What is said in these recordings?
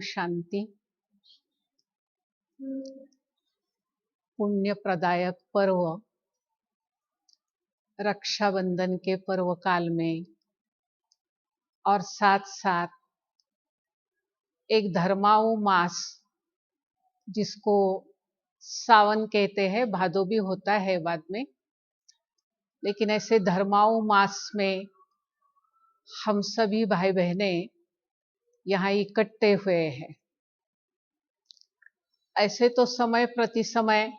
शांति। पुण्य प्रदायक पर्व रक्षाबंधन के पर्व काल में और साथ साथ एक धर्माऊ मास जिसको सावन कहते हैं, भादो भी होता है बाद में, लेकिन ऐसे धर्माऊ मास में हम सभी भाई बहनें यहाँ इकट्ठे हुए हैं। ऐसे तो समय प्रति समय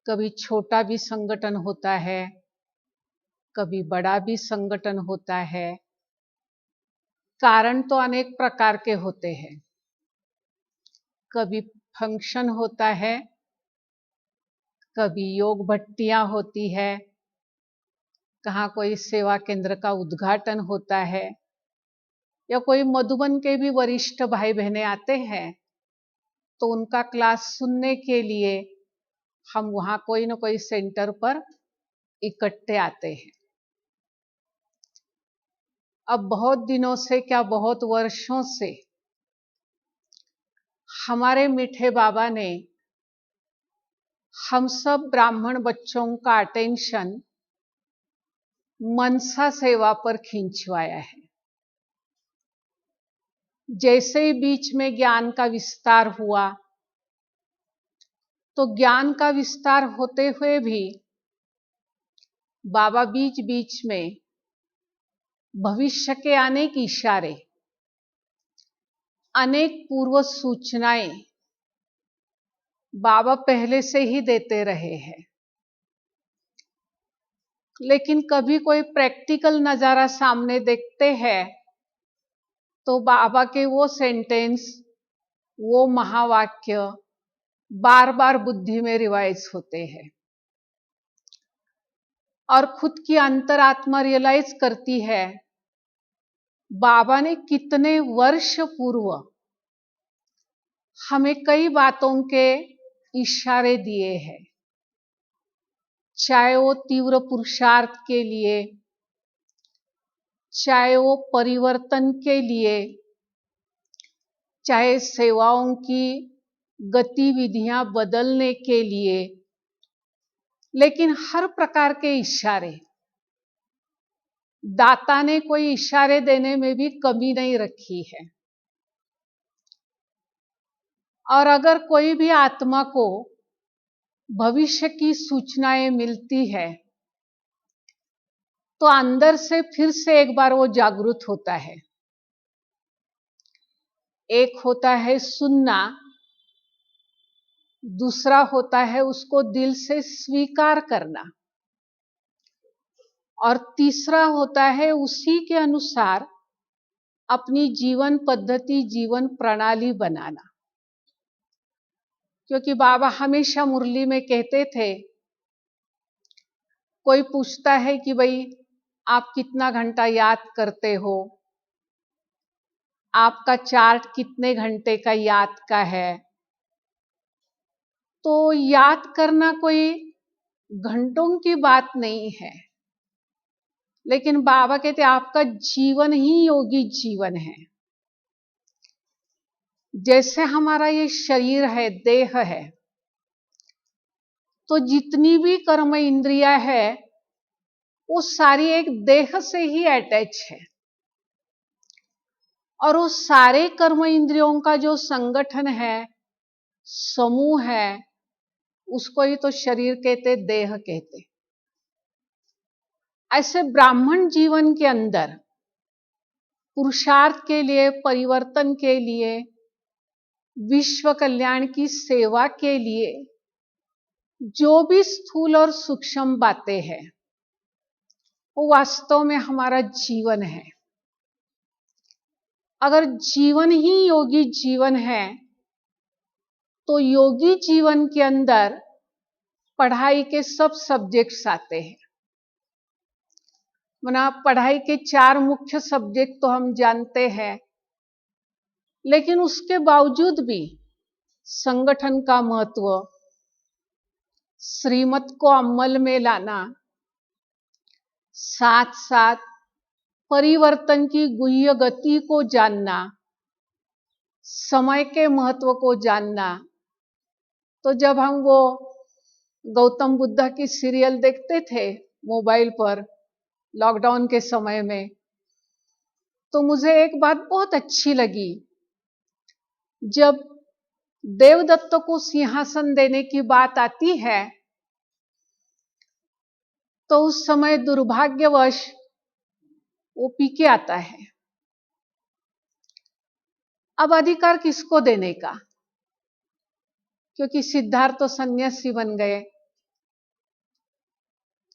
कभी छोटा भी संगठन होता है, कभी बड़ा भी संगठन होता है। कारण तो अनेक प्रकार के होते हैं। कभी फंक्शन होता है, कभी योग भट्टियां होती है, कहाँ कोई सेवा केंद्र का उद्घाटन होता है, या कोई मधुबन के भी वरिष्ठ भाई बहनें आते हैं तो उनका क्लास सुनने के लिए हम वहाँ कोई न कोई सेंटर पर इकट्ठे आते हैं। अब बहुत दिनों से क्या बहुत वर्षों से हमारे मीठे बाबा ने हम सब ब्राह्मण बच्चों का अटेंशन मनसा सेवा पर खिंचवाया है। जैसे ही बीच में ज्ञान का विस्तार हुआ तो ज्ञान का विस्तार होते हुए भी बाबा बीच बीच में भविष्य के अनेक इशारे, अनेक पूर्व सूचनाएं बाबा पहले से ही देते रहे हैं। लेकिन कभी कोई प्रैक्टिकल नजारा सामने देखते हैं तो बाबा के वो सेंटेंस, वो महावाक्य बार बार बुद्धि में रिवाइज होते हैं और खुद की अंतरात्मा रियलाइज करती है बाबा ने कितने वर्ष पूर्व हमें कई बातों के इशारे दिए हैं। चाहे वो तीव्र पुरुषार्थ के लिए, चाहे वो परिवर्तन के लिए, चाहे सेवाओं की गतिविधियां बदलने के लिए, लेकिन हर प्रकार के इशारे दाता ने कोई इशारे देने में भी कमी नहीं रखी है। और अगर कोई भी आत्मा को भविष्य की सूचनाएं मिलती है तो अंदर से फिर से एक बार वो जागृत होता है। एक होता है सुनना, दूसरा होता है उसको दिल से स्वीकार करना, और तीसरा होता है उसी के अनुसार अपनी जीवन पद्धति, जीवन प्रणाली बनाना। क्योंकि बाबा हमेशा मुरली में कहते थे, कोई पूछता है कि भाई आप कितना घंटा याद करते हो, आपका चार्ट कितने घंटे का याद का है। तो याद करना कोई घंटों की बात नहीं है, लेकिन बाबा कहते आपका जीवन ही योगी जीवन है। जैसे हमारा ये शरीर है, देह है, तो जितनी भी कर्म इंद्रियां है वो सारी एक देह से ही अटैच है, और उस सारे कर्म इंद्रियों का जो संगठन है, समूह है, उसको ही तो शरीर कहते, देह कहते। ऐसे ब्राह्मण जीवन के अंदर पुरुषार्थ के लिए, परिवर्तन के लिए, विश्व कल्याण की सेवा के लिए जो भी स्थूल और सूक्ष्म बातें हैं वो वास्तव में हमारा जीवन है। अगर जीवन ही योगी जीवन है तो योगी जीवन के अंदर पढ़ाई के सब सब्जेक्ट्स आते हैं। मना पढ़ाई के 4 मुख्य सब्जेक्ट तो हम जानते हैं, लेकिन उसके बावजूद भी संगठन का महत्व, श्रीमत को अमल में लाना, साथ साथ परिवर्तन की गुह्य गति को जानना, समय के महत्व को जानना। तो जब हम वो गौतम बुद्ध की सीरियल देखते थे मोबाइल पर लॉकडाउन के समय में, तो मुझे एक बात बहुत अच्छी लगी। जब देवदत्त को सिंहासन देने की बात आती है तो उस समय दुर्भाग्यवश वो पी के आता है। अब अधिकार किसको देने का, क्योंकि सिद्धार्थ तो सन्यासी बन गए।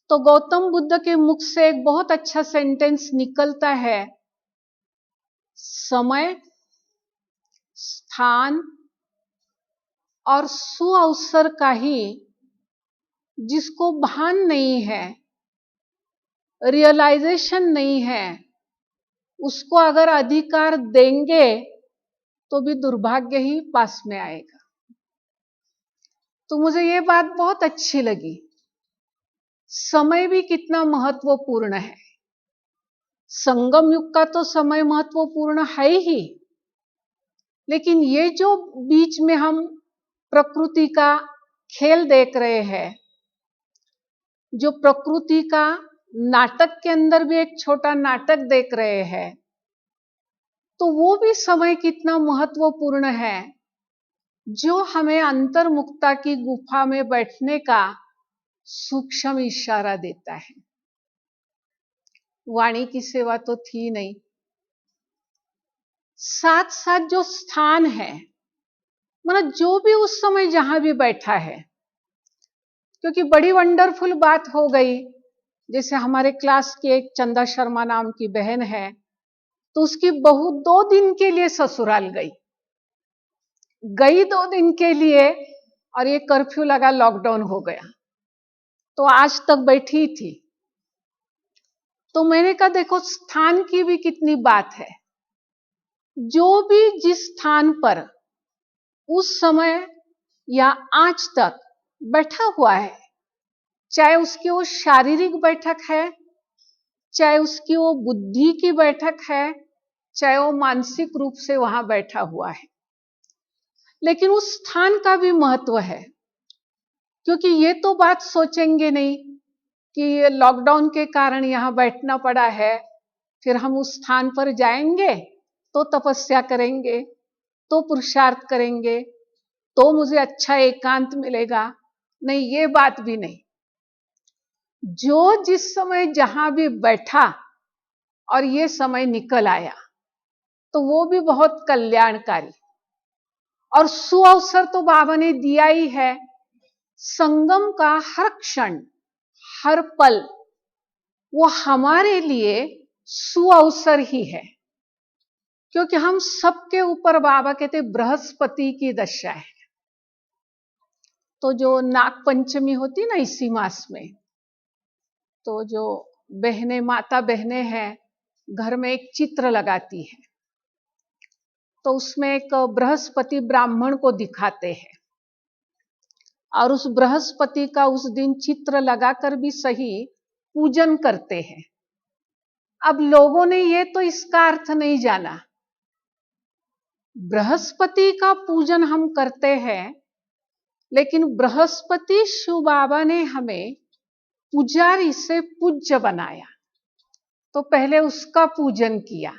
तो गौतम बुद्ध के मुख से एक बहुत अच्छा सेंटेंस निकलता है, समय, स्थान और सुअवसर का ही जिसको भान नहीं है, रियलाइजेशन नहीं है, उसको अगर अधिकार देंगे तो भी दुर्भाग्य ही पास में आएगा। तो मुझे ये बात बहुत अच्छी लगी। समय भी कितना महत्वपूर्ण है। संगम युग का तो समय महत्वपूर्ण है ही, लेकिन ये जो बीच में हम प्रकृति का खेल देख रहे हैं, जो प्रकृति का नाटक के अंदर भी एक छोटा नाटक देख रहे हैं, तो वो भी समय कितना महत्वपूर्ण है, जो हमें अंतर्मुखता की गुफा में बैठने का सूक्ष्म इशारा देता है। वाणी की सेवा तो थी नहीं, साथ साथ जो स्थान है, मतलब जो भी उस समय जहां भी बैठा है, क्योंकि बड़ी वंडरफुल बात हो गई। जैसे हमारे क्लास की एक चंदा शर्मा नाम की बहन है, तो उसकी बहू 2 दिन के लिए ससुराल गई 2 दिन के लिए, और ये कर्फ्यू लगा, लॉकडाउन हो गया, तो आज तक बैठी थी। तो मैंने कहा देखो स्थान की भी कितनी बात है। जो भी जिस स्थान पर उस समय या आज तक बैठा हुआ है, चाहे उसकी वो शारीरिक बैठक है, चाहे उसकी वो बुद्धि की बैठक है, चाहे वो मानसिक रूप से वहां बैठा हुआ है, लेकिन उस स्थान का भी महत्व है। क्योंकि ये तो बात सोचेंगे नहीं कि लॉकडाउन के कारण यहां बैठना पड़ा है, फिर हम उस स्थान पर जाएंगे तो तपस्या करेंगे, तो पुरुषार्थ करेंगे, तो मुझे अच्छा एकांत मिलेगा। नहीं, ये बात भी नहीं। जो जिस समय जहां भी बैठा और ये समय निकल आया, तो वो भी बहुत कल्याणकारी और सुअवसर तो बाबा ने दिया ही है। संगम का हर क्षण, हर पल वो हमारे लिए सुअवसर ही है, क्योंकि हम सबके ऊपर बाबा कहते बृहस्पति की दशा है। तो जो नाग पंचमी होती ना इसी मास में, तो जो बहनें, माता बहनें हैं, घर में एक चित्र लगाती है, तो उसमें एक बृहस्पति ब्राह्मण को दिखाते हैं, और उस बृहस्पति का उस दिन चित्र लगाकर भी सही पूजन करते हैं। अब लोगों ने ये तो इसका अर्थ नहीं जाना। बृहस्पति का पूजन हम करते हैं, लेकिन बृहस्पति शिव बाबा ने हमें पुजारी से पूज्य बनाया, तो पहले उसका पूजन किया,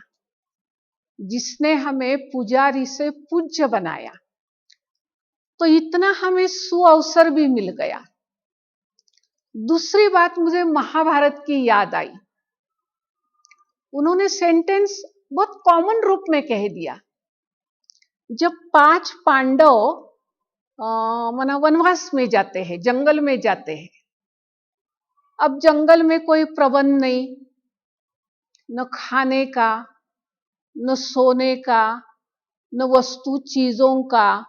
जिसने हमें पुजारी से पूज्य बनाया, तो इतना हमें सुअवसर भी मिल गया। दूसरी बात मुझे महाभारत की याद आई। उन्होंने सेंटेंस बहुत कॉमन रूप में कह दिया। जब 5 पांडव माना वनवास में जाते हैं, जंगल में जाते हैं, अब जंगल में कोई प्रबंध नहीं, न खाने का, न सोने का, न वस्तु चीजों का,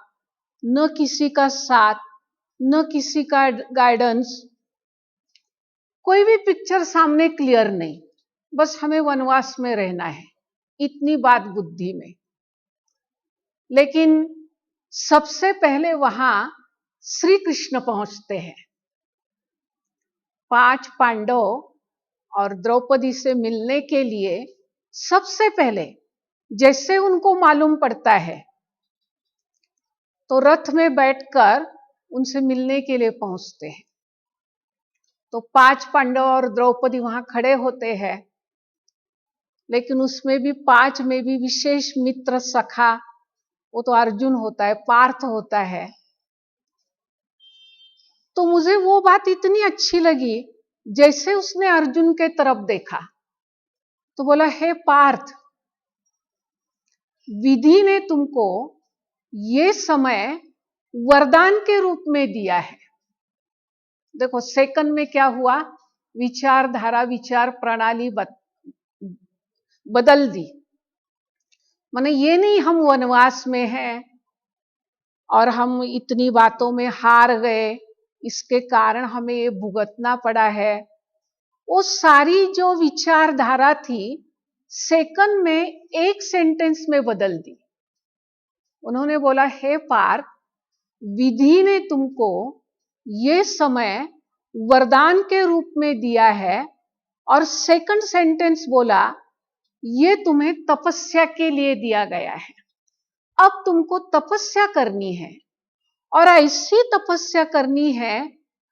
न किसी का साथ, न किसी का गाइडेंस, कोई भी पिक्चर सामने क्लियर नहीं, बस हमें वनवास में रहना है, इतनी बात बुद्धि में। लेकिन सबसे पहले वहां श्री कृष्ण पहुंचते हैं। 5 पांडव और द्रौपदी से मिलने के लिए सबसे पहले, जैसे उनको मालूम पड़ता है तो रथ में बैठकर उनसे मिलने के लिए पहुंचते हैं। तो 5 पांडव और द्रौपदी वहां खड़े होते हैं, लेकिन उसमें भी 5 में भी विशेष मित्र सखा वो तो अर्जुन होता है, पार्थ होता है। तो मुझे वो बात इतनी अच्छी लगी, जैसे उसने अर्जुन के तरफ देखा तो बोला, हे पार्थ, विधि ने तुमको ये समय वरदान के रूप में दिया है। देखो सेकंड में क्या हुआ, विचारधारा, विचार प्रणाली बदल दी। माने ये नहीं हम वनवास में हैं और हम इतनी बातों में हार गए, इसके कारण हमें ये भुगतना पड़ा है। वो सारी जो विचारधारा थी सेकंड में एक सेंटेंस में बदल दी। उन्होंने बोला, हे पार्थ, विधि ने तुमको ये समय वरदान के रूप में दिया है, और सेकंड सेंटेंस बोला, ये तुम्हें तपस्या के लिए दिया गया है। अब तुमको तपस्या करनी है, और ऐसी तपस्या करनी है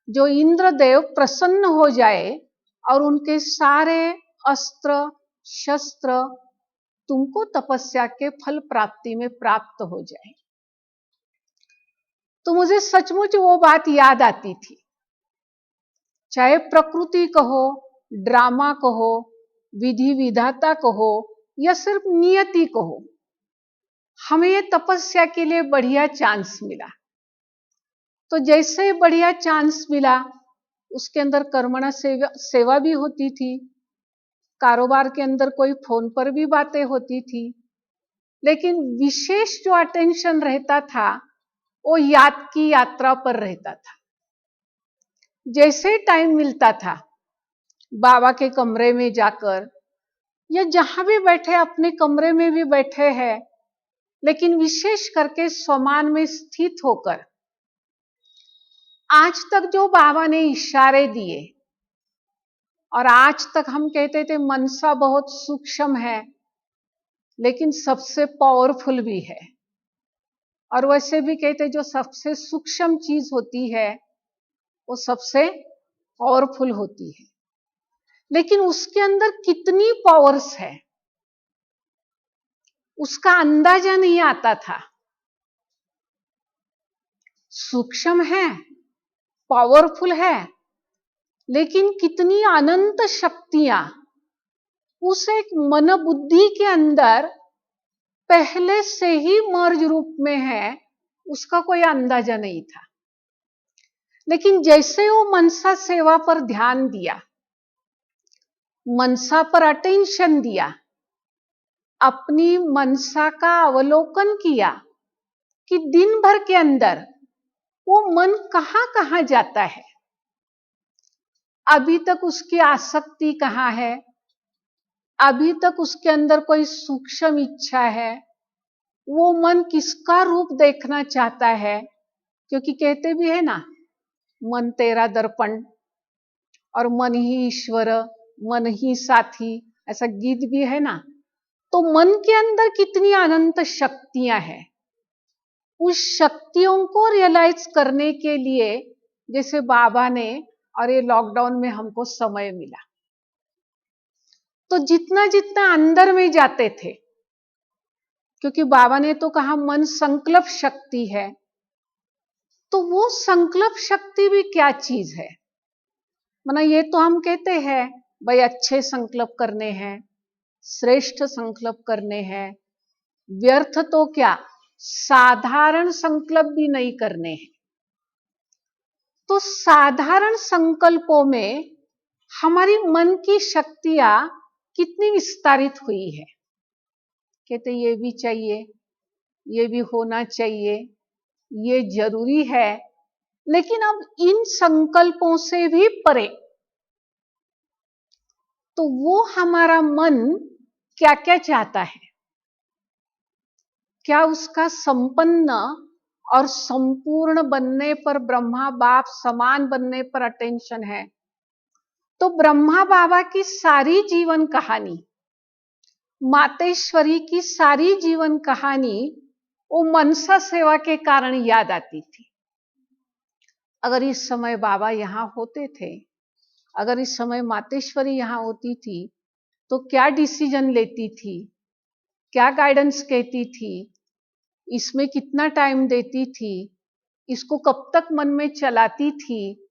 जो इंद्रदेव प्रसन्न हो जाए और उनके सारे अस्त्र शस्त्र तुमको तपस्या के फल प्राप्ति में प्राप्त हो जाए। तो मुझे सचमुच वो बात याद आती थी। चाहे प्रकृति कहो, ड्रामा कहो, विधि विधाता कहो, या सिर्फ नियति कहो, हमें ये तपस्या के लिए बढ़िया चांस मिला। तो जैसे बढ़िया चांस मिला, उसके अंदर कर्मणा सेवा भी होती थी, कारोबार के अंदर कोई फोन पर भी बातें होती थी, लेकिन विशेष जो अटेंशन रहता था वो याद की यात्रा पर रहता था। जैसे टाइम मिलता था, बाबा के कमरे में जाकर, या जहां भी बैठे, अपने कमरे में भी बैठे हैं, लेकिन विशेष करके स्वमान में स्थित होकर, आज तक जो बाबा ने इशारे दिए, और आज तक हम कहते थे मनसा बहुत सूक्ष्म है लेकिन सबसे पावरफुल भी है, और वैसे भी कहते जो सबसे सूक्ष्म चीज होती है वो सबसे पावरफुल होती है, लेकिन उसके अंदर कितनी पावर्स है उसका अंदाजा नहीं आता था। सूक्ष्म है, पावरफुल है, लेकिन कितनी अनंत शक्तियां उस एक मन बुद्धि के अंदर पहले से ही मर्ज रूप में है, उसका कोई अंदाजा नहीं था। लेकिन जैसे वो मनसा सेवा पर ध्यान दिया, मनसा पर अटेंशन दिया, अपनी मनसा का अवलोकन किया कि दिन भर के अंदर वो मन कहां कहां जाता है, अभी तक उसकी आसक्ति कहां है, अभी तक उसके अंदर कोई सूक्ष्म इच्छा है, वो मन किसका रूप देखना चाहता है। क्योंकि कहते भी है ना, मन तेरा दर्पण और मन ही ईश्वर, मन ही साथी, ऐसा गीत भी है ना। तो मन के अंदर कितनी अनंत शक्तियां हैं, उस शक्तियों को रियलाइज करने के लिए जैसे बाबा ने, और ये लॉकडाउन में हमको समय मिला, तो जितना जितना अंदर में जाते थे, क्योंकि बाबा ने तो कहा मन संकल्प शक्ति है, तो वो संकल्प शक्ति भी क्या चीज है। माना ये तो हम कहते हैं भाई अच्छे संकल्प करने हैं, श्रेष्ठ संकल्प करने हैं, व्यर्थ तो क्या साधारण संकल्प भी नहीं करने हैं। तो साधारण संकल्पों में हमारी मन की शक्तियां कितनी विस्तारित हुई है। कहते ये भी चाहिए, ये भी होना चाहिए, ये जरूरी है, लेकिन अब इन संकल्पों से भी परे, तो वो हमारा मन क्या क्या चाहता है, क्या उसका संपन्न और संपूर्ण बनने पर, ब्रह्मा बाप समान बनने पर अटेंशन है। तो ब्रह्मा बाबा की सारी जीवन कहानी, मातेश्वरी की सारी जीवन कहानी वो मनसा सेवा के कारण याद आती थी। अगर इस समय बाबा यहाँ होते थे, अगर इस समय मातेश्वरी यहाँ होती थी, तो क्या डिसीजन लेती थी, क्या गाइडेंस कहती थी, इसमें कितना टाइम देती थी, इसको कब तक मन में चलाती थी।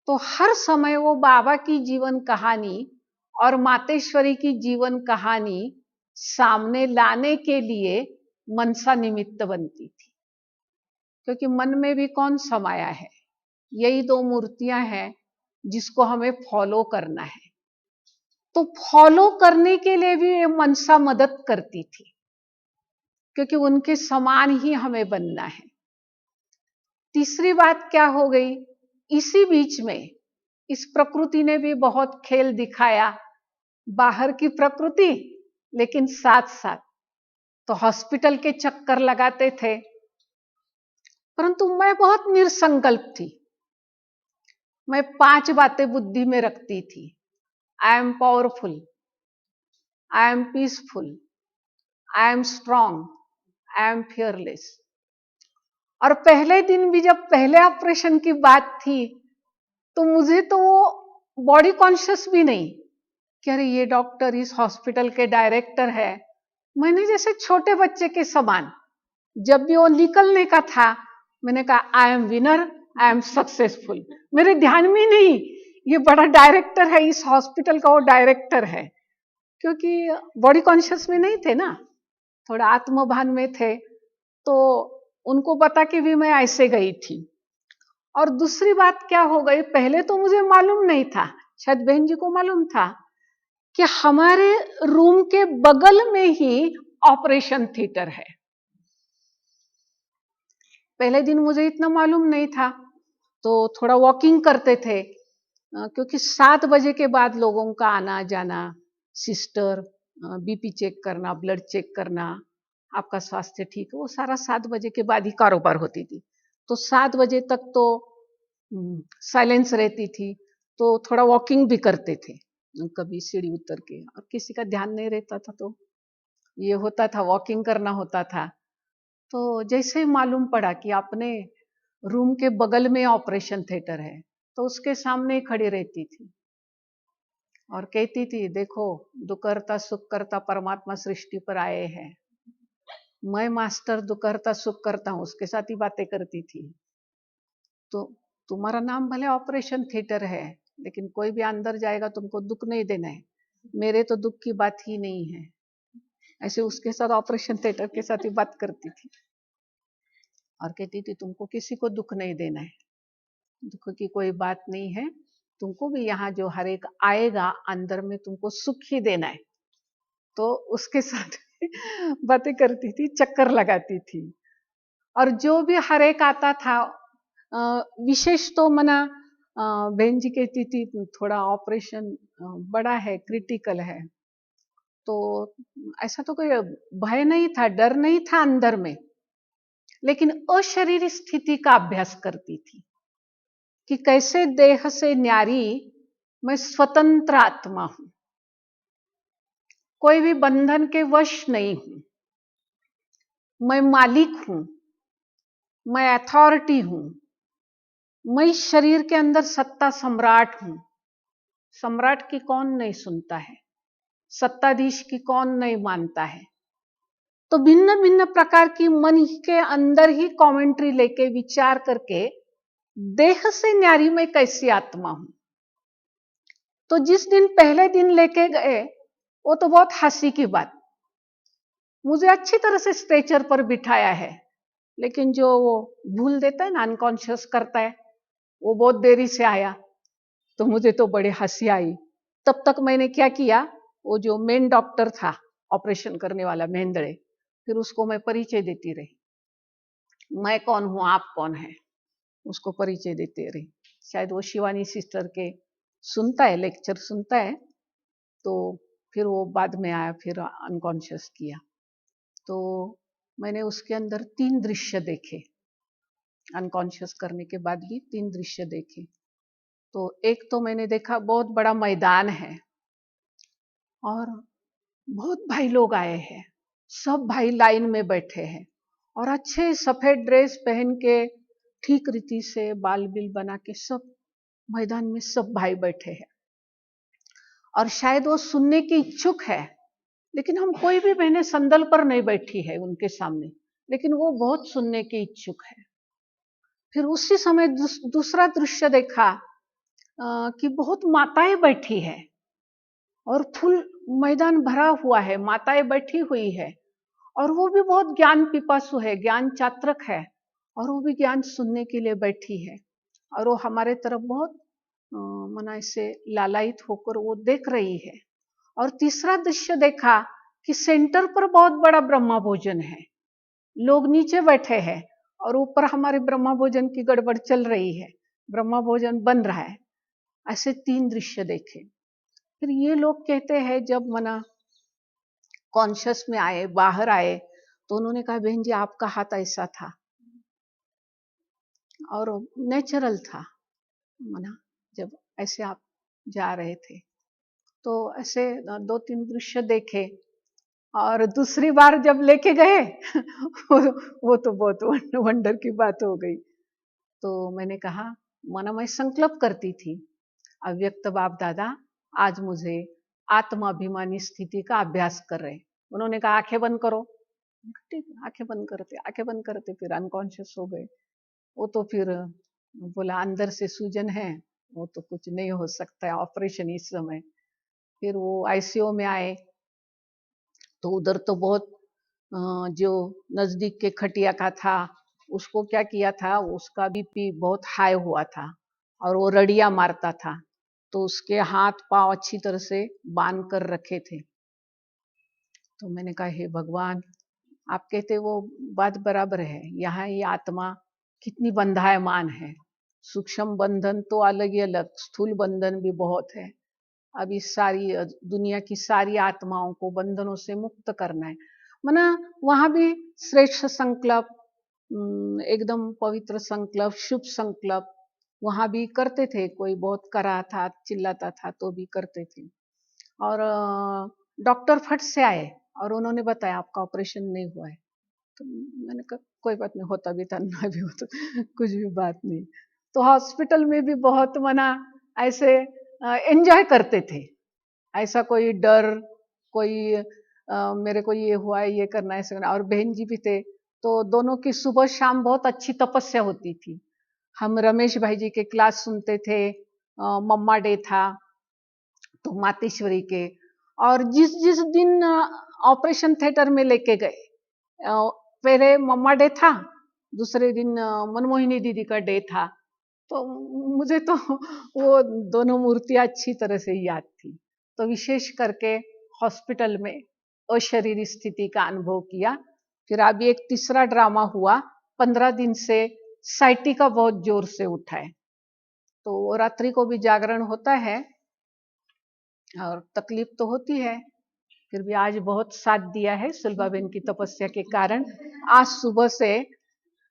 तो हर समय वो बाबा की जीवन कहानी और मातेश्वरी की जीवन कहानी सामने लाने के लिए मनसा निमित्त बनती थी, क्योंकि मन में भी कौन समाया है, यही दो मूर्तियां हैं जिसको हमें फॉलो करना है। तो फॉलो करने के लिए भी ये मनसा मदद करती थी, क्योंकि उनके समान ही हमें बनना है। तीसरी बात क्या हो गई, इसी बीच में इस प्रकृति ने भी बहुत खेल दिखाया, बाहर की प्रकृति, लेकिन साथ साथ तो हॉस्पिटल के चक्कर लगाते थे। परंतु मैं बहुत निसंकल्प थी। मैं 5 बातें बुद्धि में रखती थी। I am powerful, I am peaceful, I am strong, I am fearless. और पहले दिन भी जब पहले ऑपरेशन की बात थी, तो मुझे तो वो बॉडी कॉन्शियस भी नहीं कि अरे ये डॉक्टर इस हॉस्पिटल के डायरेक्टर है। मैंने जैसे छोटे बच्चे के समान, जब भी वो निकलने का था, मैंने कहा I am winner, I am successful. मेरे ध्यान में नहीं ये बड़ा डायरेक्टर है, इस हॉस्पिटल का वो डायरेक्टर है, क्योंकि बॉडी कॉन्शियस में नहीं थे ना, थोड़ा आत्मभान में थे। तो उनको पता कि भी मैं ऐसे गई थी। और दूसरी बात क्या हो गई, पहले तो मुझे मालूम नहीं था, शायद बहन जी को मालूम था, कि हमारे रूम के बगल में ही ऑपरेशन थिएटर है। पहले दिन मुझे इतना मालूम नहीं था, तो थोड़ा वॉकिंग करते थे, क्योंकि 7 बजे के बाद लोगों का आना जाना, सिस्टर बीपी चेक करना, ब्लड चेक करना, आपका स्वास्थ्य ठीक है, वो सारा 7 बजे के बाद ही कारोबार होती थी। तो 7 बजे तक तो साइलेंस रहती थी, तो थोड़ा वॉकिंग भी करते थे, कभी सीढ़ी उतर के, और किसी का ध्यान नहीं रहता था, तो ये होता था, वॉकिंग करना होता था। तो जैसे ही मालूम पड़ा कि अपने रूम के बगल में ऑपरेशन थिएटर है, तो उसके सामने खड़ी रहती थी और कहती थी, देखो दुख करता सुख करता परमात्मा सृष्टि पर आए हैं, मैं मास्टर दुख करता सुख करता हूं, उसके साथ ही बातें करती थी। तो तुम्हारा नाम भले ऑपरेशन थिएटर है, लेकिन कोई भी अंदर जाएगा तुमको दुख नहीं देना है, मेरे तो दुख की बात ही नहीं है। ऐसे उसके साथ ऑपरेशन थिएटर के साथ ही बात करती थी और कहती थी, तुमको किसी को दुख नहीं देना है, दुख की कोई बात नहीं है, तुमको भी यहाँ जो हर एक आएगा अंदर में तुमको सुख ही देना है। तो उसके साथ बातें करती थी, चक्कर लगाती थी। और जो भी हर एक आता था, विशेष तो मना बहन जी कहती थी थोड़ा ऑपरेशन बड़ा है, क्रिटिकल है, तो ऐसा तो कोई भय नहीं था, डर नहीं था अंदर में, लेकिन अशरीरी स्थिति का अभ्यास करती थी कि कैसे देह से न्यारी मैं स्वतंत्र आत्मा हूं, कोई भी बंधन के वश नहीं हूं, मैं मालिक हूं, मैं अथॉरिटी हूं, मैं शरीर के अंदर सत्ता सम्राट हूं। सम्राट की कौन नहीं सुनता है, सत्ताधीश की कौन नहीं मानता है। तो भिन्न भिन्न प्रकार की मन के अंदर ही कमेंट्री लेके विचार करके देह से न्यारी मैं कैसी आत्मा हूं। तो जिस दिन पहले दिन लेके गए, वो तो बहुत हंसी की बात, मुझे अच्छी तरह से स्ट्रेचर पर बिठाया है, लेकिन जो वो भूल देता है ना, अनकॉन्शियस करता है, वो बहुत देरी से आया, तो मुझे तो बड़े हंसी आई। तब तक मैंने क्या किया, वो जो मेन डॉक्टर था ऑपरेशन करने वाला महेंद्रे, फिर उसको मैं परिचय देती रही, मैं कौन हूं आप कौन है, उसको परिचय देते रही। शायद वो शिवानी सिस्टर के सुनता है, लेक्चर सुनता है, तो फिर वो बाद में आया, फिर अनकॉन्शियस किया। तो मैंने उसके अंदर 3 दृश्य देखे, अनकॉन्शियस करने के बाद भी 3 दृश्य देखे। तो एक तो मैंने देखा, बहुत बड़ा मैदान है और बहुत भाई लोग आए हैं, सब भाई लाइन में बैठे हैं, और अच्छे सफेद ड्रेस पहन के ठीक रीति से बाल बिल बना के सब मैदान में सब भाई बैठे हैं। और शायद वो सुनने की इच्छुक है, लेकिन हम कोई भी बहनें संदल पर नहीं बैठी है उनके सामने, लेकिन वो बहुत सुनने की इच्छुक है। फिर उसी समय दूसरा दृश्य देखा कि बहुत माताएं बैठी है और फुल मैदान भरा हुआ है, माताएं बैठी हुई है और वो भी बहुत ज्ञान पिपासु है, ज्ञान चात्रक है और वो भी ज्ञान सुनने के लिए बैठी है। और वो हमारे तरफ बहुत मना ऐसे लालायित होकर वो देख रही है। और तीसरा दृश्य देखा कि सेंटर पर बहुत बड़ा ब्रह्मा भोजन है, लोग नीचे बैठे हैं और ऊपर हमारे ब्रह्मा भोजन की गड़बड़ चल रही है, ब्रह्मा भोजन बन रहा है। ऐसे 3 दृश्य देखे। फिर ये लोग कहते हैं जब मना कॉन्शियस में आए, बाहर आए, तो उन्होंने कहा बहन जी आपका हाथ ऐसा था और नेचुरल था मना, जब ऐसे आप जा रहे थे। तो ऐसे 2-3 दृश्य देखे और दूसरी बार जब लेके गए वो तो बहुत वंडर की बात हो गई। तो मैंने कहा मना मैं संकल्प करती थी अव्यक्त बाप दादा आज मुझे आत्माभिमानी स्थिति का अभ्यास कर रहे। उन्होंने कहा आंखें बंद करो, ठीक आंखें बंद करते फिर अनकॉन्शियस हो गए। वो तो फिर बोला अंदर से सूजन है, वो तो कुछ नहीं हो सकता है ऑपरेशन इस समय। फिर वो आईसीयू में आए तो उधर तो बहुत जो नजदीक के खटिया का था उसको क्या किया था, उसका बीपी बहुत हाई हुआ था और वो रड़िया मारता था, तो उसके हाथ पांव अच्छी तरह से बांध कर रखे थे। तो मैंने कहा हे भगवान आप कहते वो बात बराबर है, यहाँ ये आत्मा कितनी बंधायमान है, सूक्ष्म बंधन तो अलग ही अलग, स्थूल बंधन भी बहुत है। अब इस सारी दुनिया की सारी आत्माओं को बंधनों से मुक्त करना है। मना वहां भी श्रेष्ठ संकल्प, एकदम पवित्र संकल्प, शुभ संकल्प वहां भी करते थे। कोई बहुत करा था, चिल्लाता था तो भी करते थे। और डॉक्टर फट से आए और उन्होंने बताया आपका ऑपरेशन नहीं हुआ है। तो मैंने कहा कोई बात नहीं, होता भी था ना भी होता कुछ भी बात नहीं। तो हॉस्पिटल में भी बहुत मना ऐसे एंजॉय करते थे, ऐसा कोई डर, कोई मेरे को ये हुआ है ये करना है ऐसे करना। और बहन जी भी थे तो दोनों की सुबह शाम बहुत अच्छी तपस्या होती थी। हम रमेश भाई जी के क्लास सुनते थे, मम्मा डे था तो मातेश्वरी के, और जिस जिस दिन ऑपरेशन थिएटर में लेके गए, पहले मम्मा डे था, दूसरे दिन मनमोहिनी दीदी का डे था। तो मुझे तो वो दोनों मूर्तियां अच्छी तरह से याद थी। तो विशेष करके हॉस्पिटल में अशरीरी स्थिति का अनुभव किया। फिर अभी एक तीसरा ड्रामा हुआ, 15 दिन से साइटिका बहुत जोर से उठा है, तो रात्रि को भी जागरण होता है और तकलीफ तो होती है। फिर भी आज बहुत साथ दिया है सुलभाबेन की तपस्या के कारण। आज सुबह से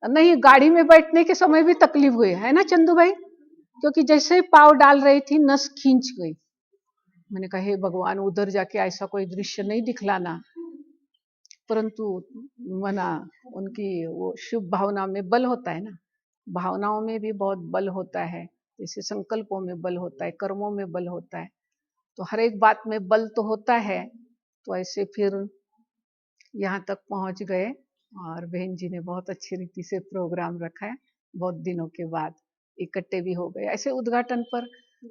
नहीं, गाड़ी में बैठने के समय भी तकलीफ हुई है ना चंदू भाई, क्योंकि जैसे ही पाव डाल रही थी नस खींच गई। मैंने कहा हे भगवान उधर जाके ऐसा कोई दृश्य नहीं दिखलाना, परंतु मना उनकी वो शुभ भावना में बल होता है ना, भावनाओं में भी बहुत बल होता है, जैसे संकल्पों में बल होता है, कर्मों में बल होता है, तो हर एक बात में बल तो होता है। तो ऐसे फिर यहाँ तक पहुँच गए और बहन जी ने बहुत अच्छी रीति से प्रोग्राम रखा है, बहुत दिनों के बाद इकट्ठे भी हो गए ऐसे उद्घाटन पर।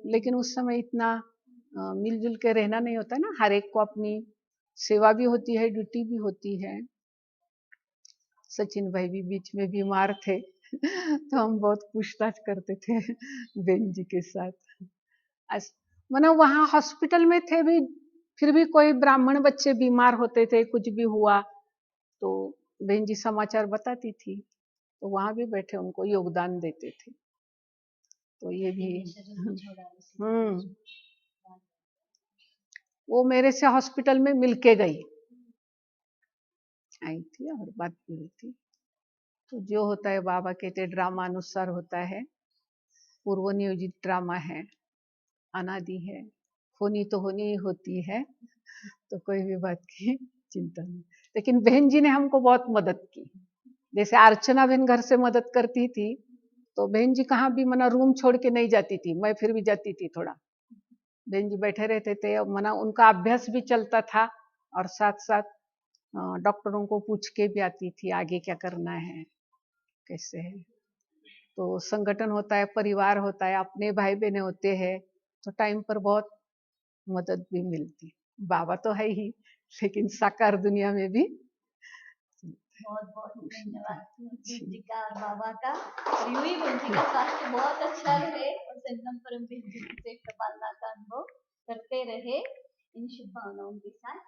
लेकिन उस समय इतना मिलजुल के रहना नहीं होता ना, हर एक को अपनी सेवा भी होती है, ड्यूटी भी होती है। सचिन भाई भी बीच में बीमार थे तो हम बहुत पूछताछ करते थे बहन जी के साथ। माना वहाँ हॉस्पिटल में थे भी, फिर भी कोई ब्राह्मण बच्चे बीमार होते थे, कुछ भी हुआ तो बहन जी समाचार बताती थी, तो वहां भी बैठे उनको योगदान देते थे। तो ये भी वो मेरे से हॉस्पिटल में मिलके गई आई थी और बात भी हुई थी। तो जो होता है बाबा कहते ड्रामा अनुसार होता है, पूर्व नियोजित ड्रामा है, अनादि है, होनी तो होनी ही होती है, तो कोई भी बात की चिंता नहीं। लेकिन बहन जी ने हमको बहुत मदद की, जैसे अर्चना बहन घर से मदद करती थी, तो बहन जी कहाँ भी मना रूम छोड़ के नहीं जाती थी, मैं फिर भी जाती थी थोड़ा। बहन जी बैठे रहते थे, मना उनका अभ्यास भी चलता था और साथ साथ डॉक्टरों को पूछ के भी आती थी आगे क्या करना है, कैसे है। तो संगठन होता है, परिवार होता है, अपने भाई बहने होते हैं, तो टाइम पर बहुत मदद भी मिलती। बाबा तो है ही, लेकिन साकार दुनिया में भी बहुत बहुत धन्यवाद बहन जी का और बाबा का। और यूं ही बहन जी का स्वास्थ्य बहुत अच्छा रहे और संगम परम बहन जी से कृपालना का अनुभव करते रहे, इन शुभ भावनाओं के साथ।